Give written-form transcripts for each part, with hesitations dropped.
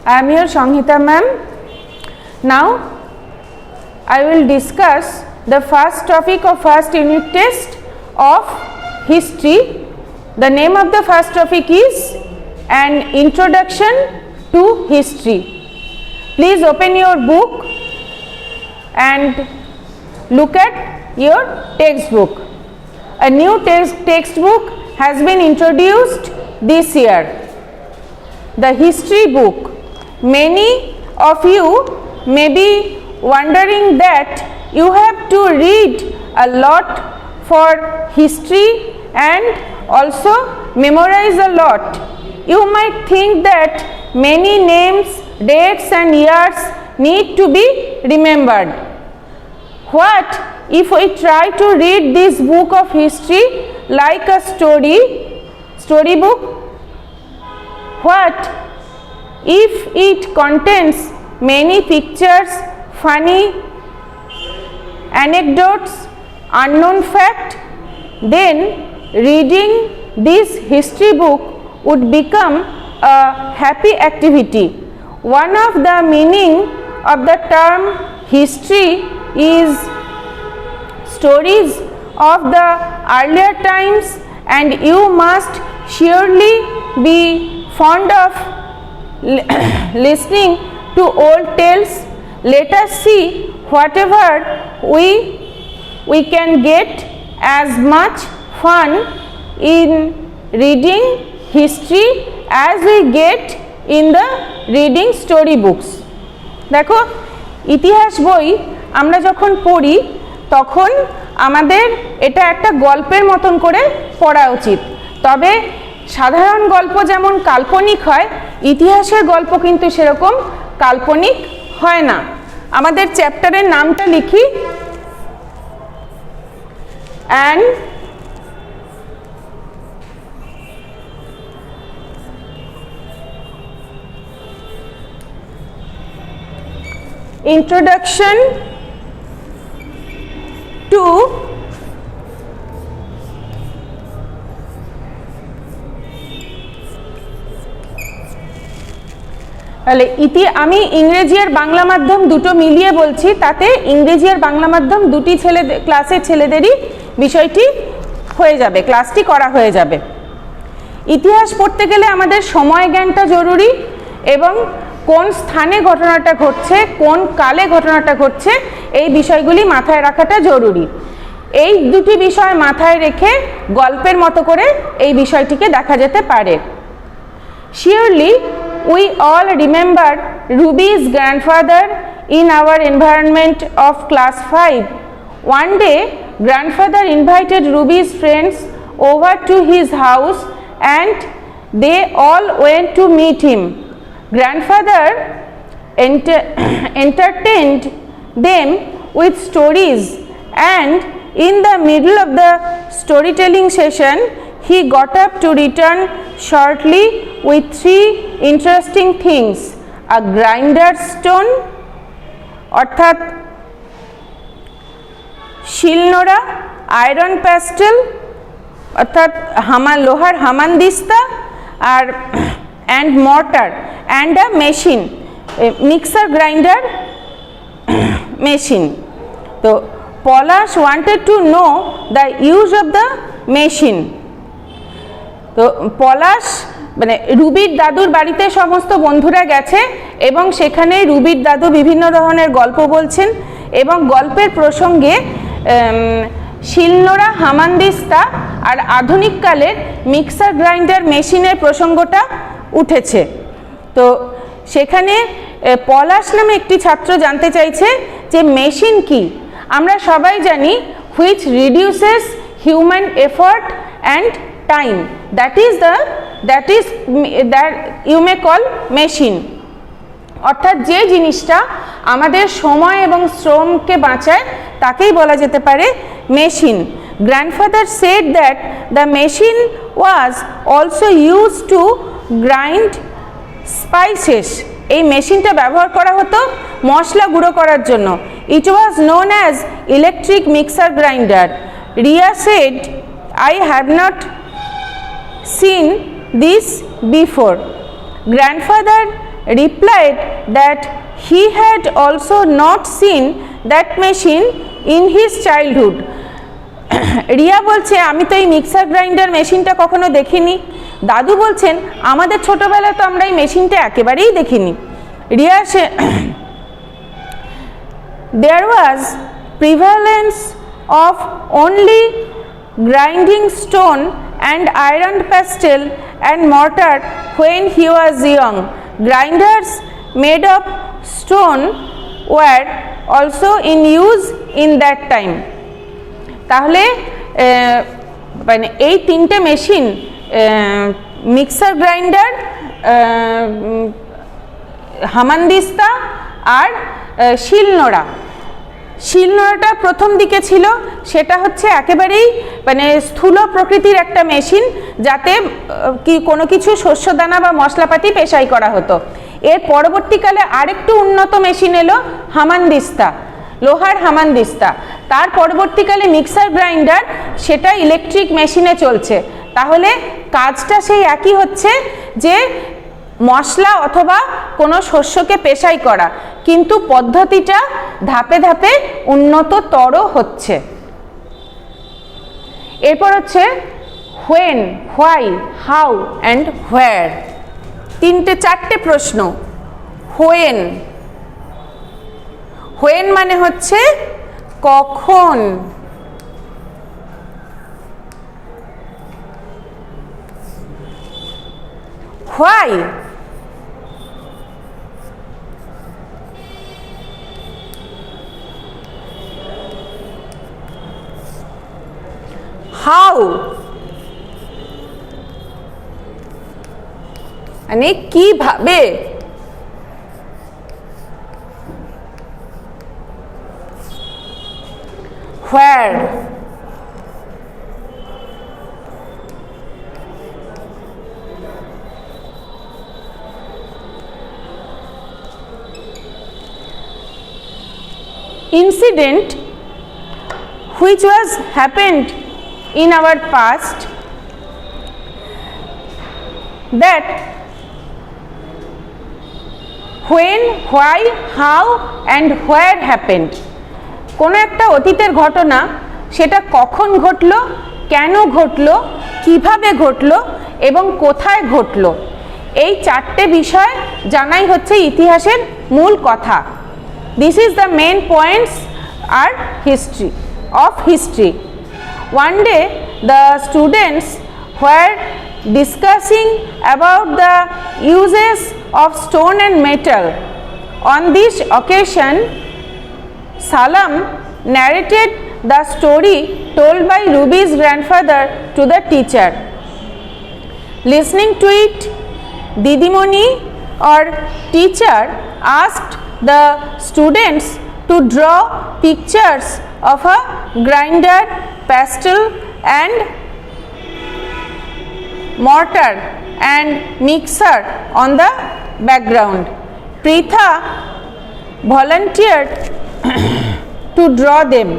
I am your Sanghita ma'am. Now I will discuss the first topic of first unit test of history. The name of the first topic is an introduction to history. Please open your book and look at your textbook. A new textbook has been introduced this year, the history book. Many of you may be wondering that you have to read a lot for history and also memorize a lot. You might think that many names, dates and years need to be remembered. What if we try to read this book of history like a storybook? What if it contains many pictures, funny anecdotes, unknown fact? Then reading this history book would become a happy activity. One of the meaning of the term history is stories of the earlier times, and you must surely be fond of listening to old tales. Let us see whatever we can get as much fun in reading history as we get in the reading story books. দেখো ইতিহাস বই আমরা যখন পড়ি তখন আমাদের এটা একটা গল্পের মতন করে পড়া উচিত। তবে সাধারণ গল্প যেমন কাল্পনিক হয়, ইতিহাসের গল্প কিন্তু সেরকম কাল্পনিক হয় না। আমাদের চ্যাপ্টারের নামটা লিখি, অ্যান introduction to তাহলে আমি ইংরেজি আর বাংলা মাধ্যম দুটো মিলিয়ে বলছি, তাতে ইংরেজি আর বাংলা মাধ্যম দুটি ক্লাসের ছেলেদেরই বিষয়টি হয়ে যাবে, ক্লাসটি করা হয়ে যাবে। ইতিহাস পড়তে গেলে আমাদের সময় জ্ঞানটা জরুরি এবং কোন স্থানে ঘটনাটা ঘটছে, কোন কালে ঘটনাটা ঘটছে, এই বিষয়গুলি মাথায় রাখাটা জরুরি। এই দুটি বিষয় মাথায় রেখে গল্পের মতো করে এই বিষয়টিকে দেখা যেতে পারে। Surely we all remember Ruby's grandfather in our environment of class 5. One day, grandfather invited Ruby's friends over to his house and they all went to meet him. Grandfather entertained them with stories, and in the middle of the storytelling session, he got up to return shortly with 3 interesting things: a grinder stone অর্থাৎ শিলনোড়া, iron pastel অর্থাৎ লোহার হামানদিস্তা, আর and mortar, and a machine, a mixer grinder machine. So Polash wanted to know the use of the machine. তো পলাশ মানে রুবির দাদুর বাড়িতে সমস্ত বন্ধুরা গেছে এবং সেখানে রুবির দাদু বিভিন্ন ধরনের গল্প বলছেন এবং গল্পের প্রসঙ্গে শিলনোড়া, হামানদিস্তা আর আধুনিক কালের মিক্সার গ্রাইন্ডার মেশিনের প্রসঙ্গটা উঠেছে। তো সেখানে পলাশ নামে একটি ছাত্র জানতে চাইছে যে মেশিন কি। আমরা সবাই জানি which reduces human effort and time, that you may call machine, অর্থাৎ যে জিনিসটা আমাদের সময় এবং শ্রমকে বাঁচায় তাকেই বলা যেতে পারে machine. Grandfather said that the machine was also used to grind spices. এই মেশিনটা ব্যবহার করা হতো মশলা গুঁড়ো করার জন্য। It was known as electric mixer grinder. Ria said, I have not seen this before. Grandfather replied that he had also not seen that machine in his childhood. Riya বলছে আমি তো এই মিক্সার গ্রাইন্ডার মেশিনটা কখনো দেখিনি। দাদু বলছেন আমাদের ছোটবেলায় তো আমরা এই মেশিনটা একেবারেই দেখিনি। রিয়া সে there was prevalence of only grinding stone and iron pestle and mortar when he was young. Grinders made of stone were also in use in that time. তাহলে মানে এই তিনটে মেশিন মিক্সার গ্রাইন্ডার, হামানদিস্তা আর শিলনোড়া। শিলনোড়াটা প্রথম দিকে ছিল, সেটা হচ্ছে একেবারেই মানে স্থূল প্রকৃতির একটা মেশিন, যাতে কি কোনো কিছু শস্যদানা বা মশলাপাতি পেশাই করা হতো। এর পরবর্তীকালে আরেকটু উন্নত মেশিন এলো হামানদিস্তা, লোহার হামানদিস্তা। তার পরবর্তীকালে মিক্সার গ্রাইন্ডার, সেটা ইলেকট্রিক মেশিনে চলছে। তাহলে কাজটা সেই একই হচ্ছে, যে মশলা অথবা কোনো শস্যকে পেশাই করা, কিন্তু পদ্ধতিটা ধাপে ধাপে উন্নততর হচ্ছে। এরপর হচ্ছে হোয়েন, হোয়াই, হাউ অ্যান্ড হোয়ার। চারটে প্রশ্ন। হোয়েন, হোয়েন মানে হচ্ছে কখন। হোয়াই, হাউ মানে কিভাবে। where, incident which was happened in our past, that when, why, how and where happened. কোনো একটা অতীতের ঘটনা, সেটা কখন ঘটলো, কেন ঘটলো, কিভাবে ঘটলো এবং কোথায় ঘটলো, এই চারটে বিষয় জানাই হচ্ছে ইতিহাসের মূল কথা। This is the main points are history of history. One day the students were discussing about the uses of stone and metal. On this occasion, Salam narrated the story told by Ruby's grandfather to the teacher. Listening to it, Didimoni or teacher asked the students to draw pictures of a grinder, pestle and mortar and mixer on the background. Pritha volunteered to draw them.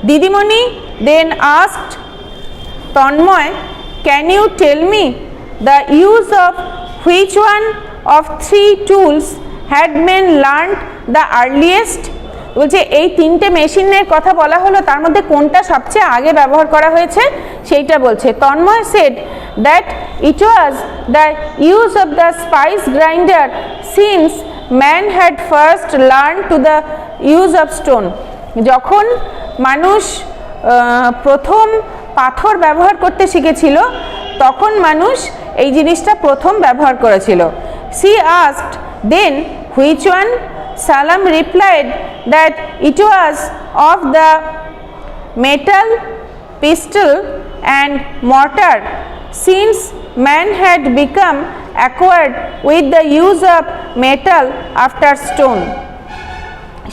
Didimoni then asked Tanmoy, can you tell me the use of which one of three tools had been learned the earliest? বলছে এই তিনটে মেশিনের কথা বলা হলো, তার মধ্যে কোনটা সবচেয়ে আগে ব্যবহার করা হয়েছে সেইটা বলছে। Tanmoy said that it was the use of the spice grinder since man had first learned to the use of stone. যখন মানুষ প্রথম পাথর ব্যবহার করতে শিখেছিল, তখন মানুষ এই জিনিসটা প্রথম ব্যবহার করেছিল। She asked then which one? Salam replied that it was of the metal, pestle and mortar, since man had become acquired with the use of metal after stone.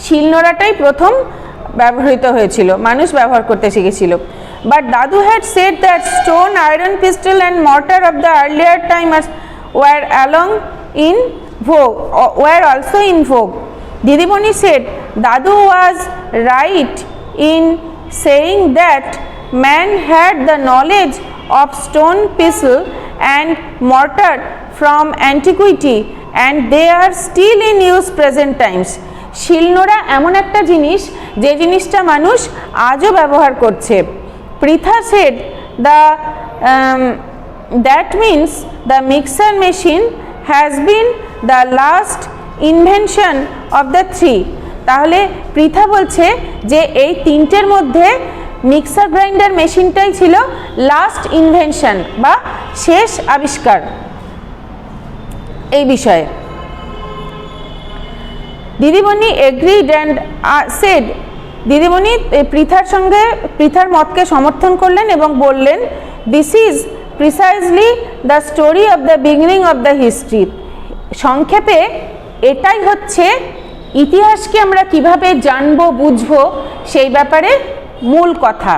শিলনোড়াটাই প্রথম ব্যবহৃত হয়েছিল, মানুষ ব্যবহার করতে শিখেছিল। But Dadu had said that stone, iron, pestle and mortar of the earlier timers were also in vogue. Didimoni said Dadu was right in saying that man had the knowledge of stone, pestle and mortar from antiquity and they are still in use present times. শিলনোড়া এমন একটা জিনিস যে জিনিসটা মানুষ আজও ব্যবহার করছে. Pritha said that means the mixer machine has been the last invention of the three. তাহলে পৃথা বলছে যে এই তিনটের মধ্যে মিক্সার গ্রাইন্ডার মেশিনটাই ছিল লাস্ট ইনভেনশন বা শেষ আবিষ্কার এই বিষয়ে. দিদিমণি এগ্রিড অ্যান্ড সেড, দিদিমণি পৃথার সঙ্গে পৃথার মতকে সমর্থন করলেন এবং বললেন this is precisely the story of the beginning of the history. সংক্ষেপে এটাই হচ্ছে ইতিহাসকে আমরা কিভাবে জানবো বুঝবো সেই ব্যাপারে মূল কথা.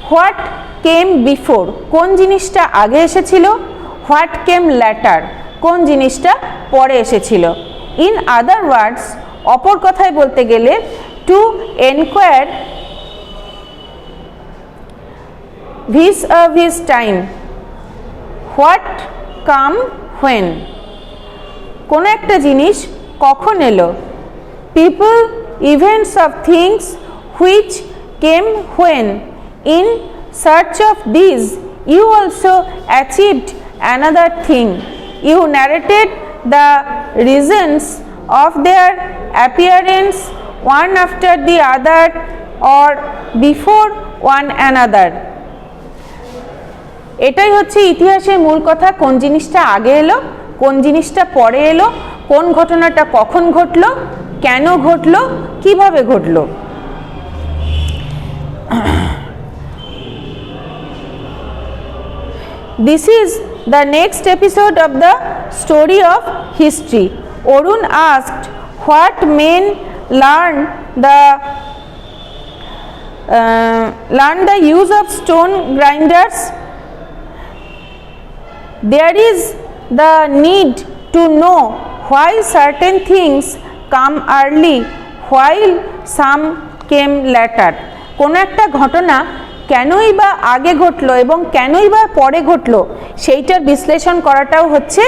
হোয়াট কেম বিফোর, কোন জিনিসটা আগে এসেছিল, হোয়াট কেম ল্যাটার, কোন জিনিসটা পরে এসেছিল. ইন আদার ওয়ার্ডস, অপর কথায় বলতে গেলে টু এনকোয়ার ভিস of his time, what come when, কোনো একটা জিনিস কখন এলো, people events of things which came when, in search of this you also achieved another thing, you narrated the reasons of their appearance one after the other or before one another. এটাই হচ্ছে ইতিহাসের মূল কথা. কোন জিনিসটা আগে এলো, কোন জিনিসটা পরে এলো, কোন ঘটনাটা কখন ঘটলো, কেন ঘটলো, কিভাবে ঘটলো. This is the next episode of the story of history. Arun asked what men learn the use of stone grinders. There is the need to know why certain things come early while some came later. কোনো একটা ঘটনা কেনই বা আগে ঘটলো এবং কেনই বা পরে ঘটলো সেইটার বিশ্লেষণ করাটাও হচ্ছে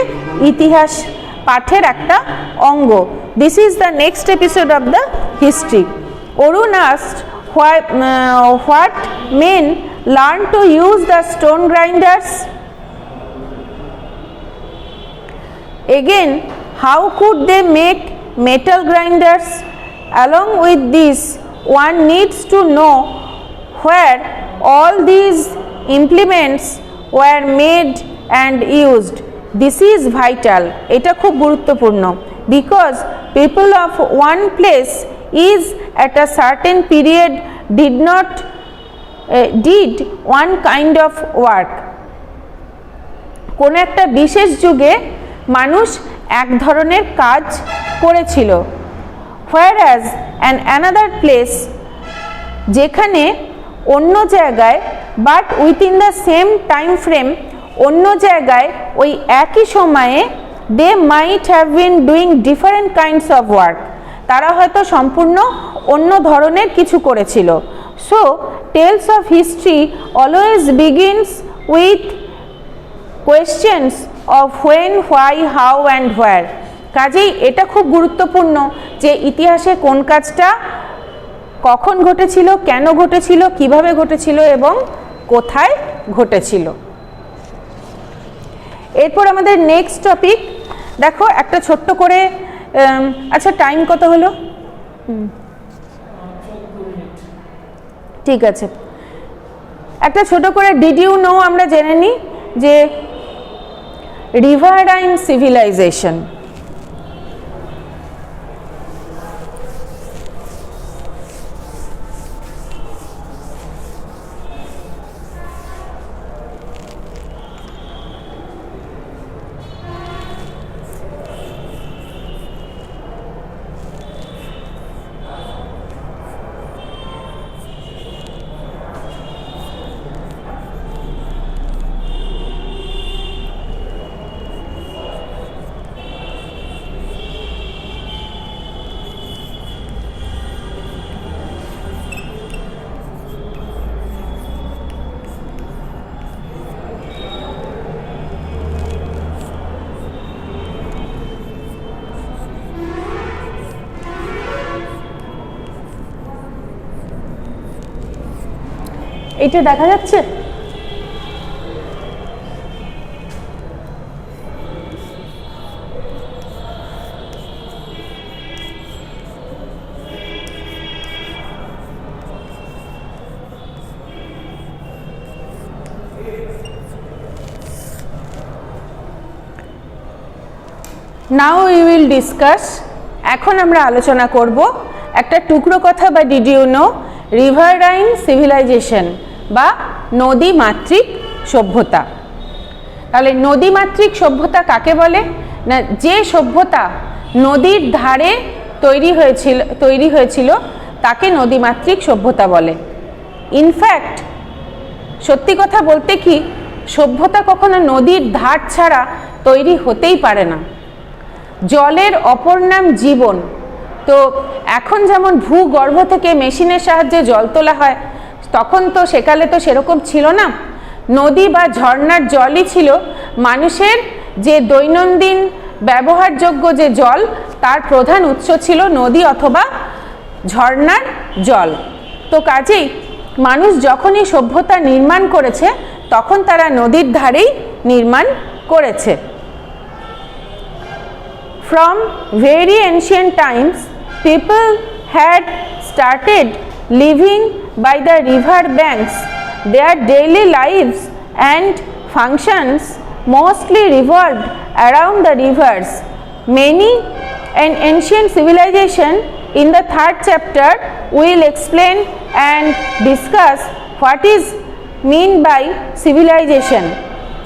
ইতিহাস পাঠের একটা অঙ্গ. This is the next episode of the history. Arun asked what men learn to use the stone grinders. Again, how could they make metal grinders? Along with this, one needs to know where all these implements were made and used. This is vital. এটা খুব গুরুত্বপূর্ণ. Because people of one place is at a certain period did one kind of work. কোন একটা বিশেষ যুগে মানুষ এক ধরনের কাজ করেছিল. Whereas another place, যেখানে অন্য জায়গায় but within the same time frame, অন্য জায়গায় ওই একই সময়ে they might have been doing different kinds of work, তারা হয়তো সম্পূর্ণ অন্য ধরনের কিছু করেছিল. So tells of history always begins with questions of when, why, how and where. কাজেই এটা খুব গুরুত্বপূর্ণ যে ইতিহাসে কোন কাজটা কখন ঘটেছিল, কেন ঘটেছিল, কিভাবে ঘটেছিল এবং কোথায় ঘটেছিল. এরপর আমাদের নেক্সট টপিক দেখো একটা ছোট্ট করে, আচ্ছা টাইম কত হলো? ঠিক আছে, একটা ছোট করে ডিড ইউ নো আমরা জেনে নিই যে রিভারাইন সিভিলাইজেশন. এইটা দেখা যাচ্ছে? নাও উই উইল ডিসকাস, এখন আমরা আলোচনা করব একটা টুকরো কথা বা did you know riverine civilization বা নদীমাতৃক সভ্যতা। তাহলে নদীমাতৃক সভ্যতা কাকে বলে? না, যে সভ্যতা নদীর ধারে তৈরি হয়েছিল তাকে নদীমাতৃক সভ্যতা বলে। ইনফ্যাক্ট সত্যি কথা বলতে কি, সভ্যতা কখনো নদীর ধার ছাড়া তৈরি হতেই পারে না। জলের অপর নাম জীবন। তো এখন যেমন ভূগর্ভ থেকে মেশিনের সাহায্যে জল তোলা হয়, তখন তো সেকালে তো সেরকম ছিল না। নদী বা ঝর্ণার জলই ছিল মানুষের যে দৈনন্দিন ব্যবহারযোগ্য যে জল, তার প্রধান উৎস ছিল নদী অথবা ঝর্ণার জল। তো কাজেই মানুষ যখনই সভ্যতা নির্মাণ করেছে তখন তারা নদীর ধারেই নির্মাণ করেছে। From very ancient times, people had started living by the river banks. Their daily lives and functions mostly revolved around the rivers. Many an ancient civilization, in the third chapter we will explain and discuss what is mean by civilization.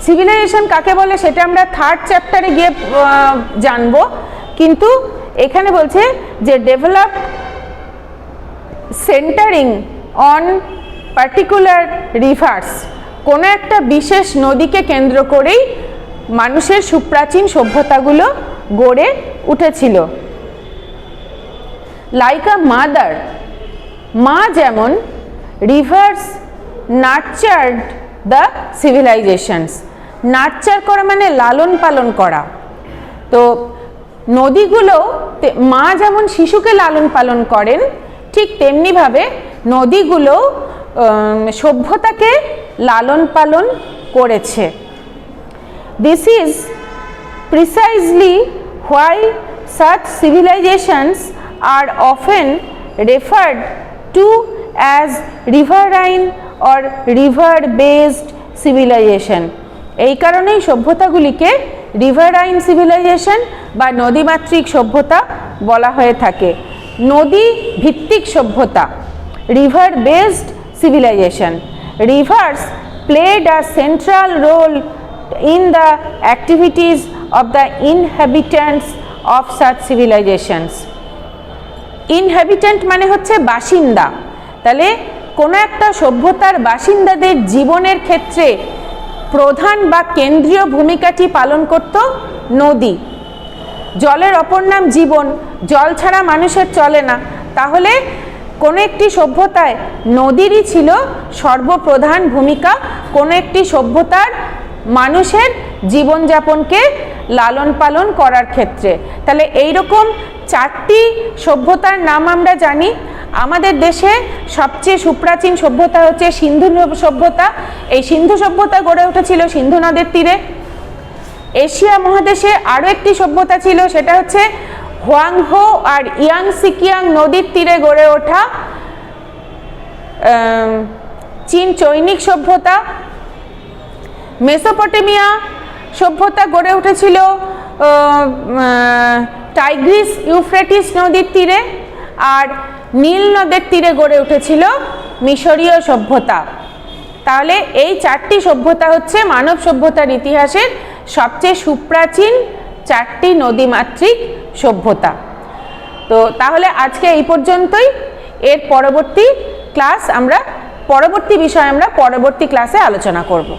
Civilization কাকে বলে সেটা আমরা third চ্যাপ্টারে গিয়ে জানবো, কিন্তু এখানে বলছে যে develop centering on particular rivers, কোনো একটা বিশেষ নদীকে কেন্দ্র করেই মানুষের সুপ্রাচীন সভ্যতাগুলো গড়ে উঠেছিল। লাইক আ মাদার, মা যেমন rivers nurtured the civilizations. Nurture করা মানে লালন পালন করা। তো নদীগুলো, মা যেমন শিশুকে লালন পালন করেন, ঠিক তেমনিভাবে নদীগুলো সভ্যতাকে লালন পালন করেছে। This is precisely why such civilizations are often referred to as riverine or river based civilization. এই কারণেই সভ্যতাগুলিকে রিভারাইন সিভিলাইজেশন বা নদীমাতৃক সভ্যতা বলা হয়ে থাকে। নদী ভিত্তিক সভ্যতা, river based civilisation. Rivers played a central role in the activities of the inhabitants of such civilisations. Inhabitant মানে হচ্ছে বাসিন্দা। তাহলে কোনো একটা সভ্যতার বাসিন্দাদের জীবনের ক্ষেত্রে প্রধান বা কেন্দ্রীয় ভূমিকাটি পালন করত নদী। জলের অপর নাম জীবন, জল ছাড়া মানুষের চলে না। তাহলে কোনো একটি সভ্যতায় নদীরই ছিল সর্বপ্রধান ভূমিকা কোনো একটি সভ্যতার মানুষের জীবনযাপনকে লালন পালন করার ক্ষেত্রে। তাহলে এইরকম চারটি সভ্যতার নাম আমরা জানি। আমাদের দেশে সবচেয়ে সুপ্রাচীন সভ্যতা হচ্ছে সিন্ধু সভ্যতা। এই সিন্ধু সভ্যতা গড়ে উঠেছিল সিন্ধু নদের তীরে। এশিয়া মহাদেশে আরও একটি সভ্যতা ছিল, সেটা হচ্ছে হোয়াংহো আর ইয়াংসিকিয়াং নদীর তীরে গড়ে ওঠা চীন চৈনিক সভ্যতা। মেসোপটেমিয়া সভ্যতা গড়ে উঠেছিল টাইগ্রিস ইউফ্রেটিস নদীর তীরে, আর নীল নদের তীরে গড়ে উঠেছিল মিশরীয় সভ্যতা। তাহলে এই চারটি সভ্যতা হচ্ছে মানব সভ্যতার ইতিহাসের সবচেয়ে সুপ্রাচীন চারটি নদীমাতৃক সভ্যতা। তো তাহলে আজকে এই পর্যন্তই। এর পরবর্তী বিষয় আমরা পরবর্তী ক্লাসে আলোচনা করব।